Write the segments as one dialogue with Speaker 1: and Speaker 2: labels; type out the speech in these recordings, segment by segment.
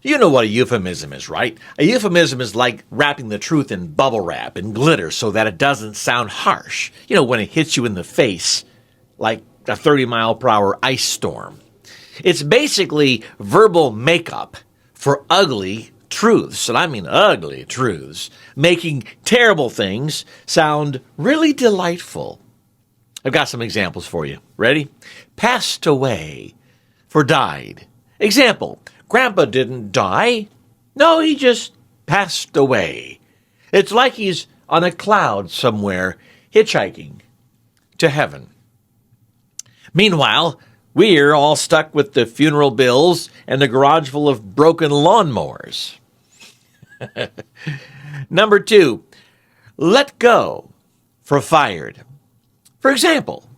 Speaker 1: You know what a euphemism is, right? A euphemism is like wrapping the truth in bubble wrap and glitter so that it doesn't sound harsh. You know, when it hits you in the face like a 30-mile-per-hour ice storm. It's basically verbal makeup for ugly truths, and I mean ugly truths, making terrible things sound really delightful. I've got some examples for you. Ready? Passed away for died. Example, Grandpa didn't die. No, he just passed away. It's like he's on a cloud somewhere, hitchhiking to heaven. Meanwhile, we're all stuck with the funeral bills and a garage full of broken lawnmowers. Number 2, let go for fired. For example,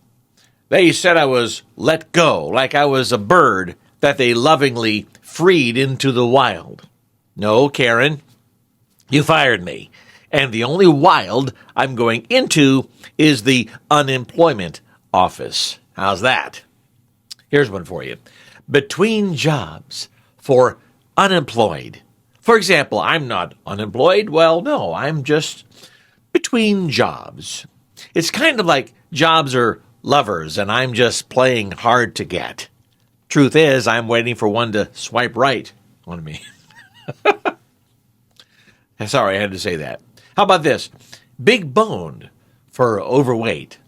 Speaker 1: they said I was let go, like I was a bird that they lovingly freed into the wild. No, Karen, you fired me. And the only wild I'm going into is the unemployment office. How's that? Here's one for you. Between jobs for unemployed. For example, I'm not unemployed. Well, no, I'm just between jobs. It's kind of like jobs are lovers and I'm just playing hard to get. Truth is, I'm waiting for one to swipe right on me. Sorry, I had to say that. How about this? Big boned for overweight.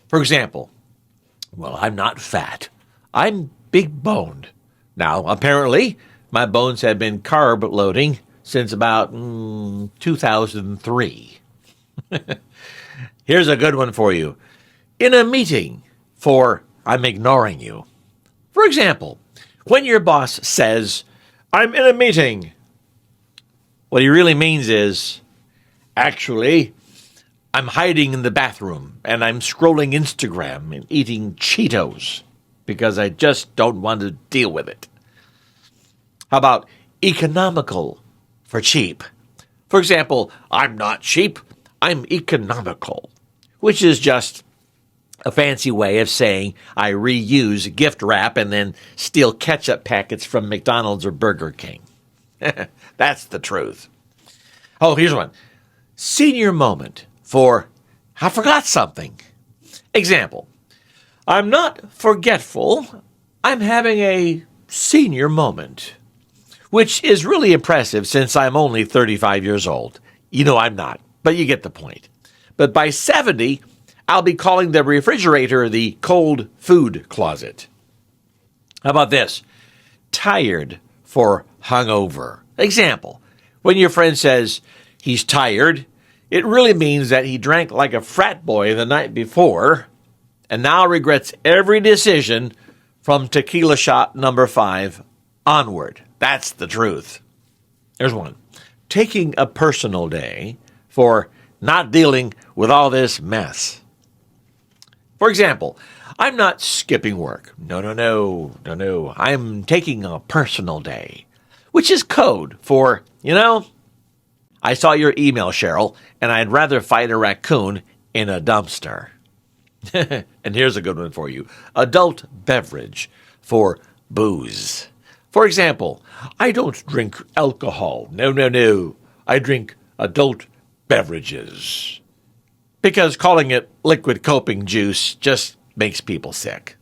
Speaker 1: For example, well, I'm not fat. I'm big boned. Now, apparently, my bones have been carb loading since about 2003. Here's a good one for you. In a meeting for I'm ignoring you. For example, when your boss says, I'm in a meeting, what he really means is, actually, I'm hiding in the bathroom and I'm scrolling Instagram and eating Cheetos because I just don't want to deal with it. How about economical for cheap? For example, I'm not cheap, I'm economical, which is just a fancy way of saying I reuse gift wrap and then steal ketchup packets from McDonald's or Burger King. That's the truth. Oh, here's one. Senior moment for I forgot something. Example, I'm not forgetful, I'm having a senior moment, which is really impressive since I'm only 35 years old. You know I'm not, but you get the point. But by 70, I'll be calling the refrigerator the cold food closet. How about this? Tired for hungover. Example, when your friend says he's tired, it really means that he drank like a frat boy the night before and now regrets every decision from tequila shot number 5 onward. That's the truth. There's one. Taking a personal day for not dealing with all this mess. For example, I'm not skipping work. No. I'm taking a personal day, which is code for, I saw your email, Cheryl, and I'd rather fight a raccoon in a dumpster. And here's a good one for you. Adult beverage for booze. For example, I don't drink alcohol. No. I drink adult beverages. Because calling it liquid coping juice just makes people sick.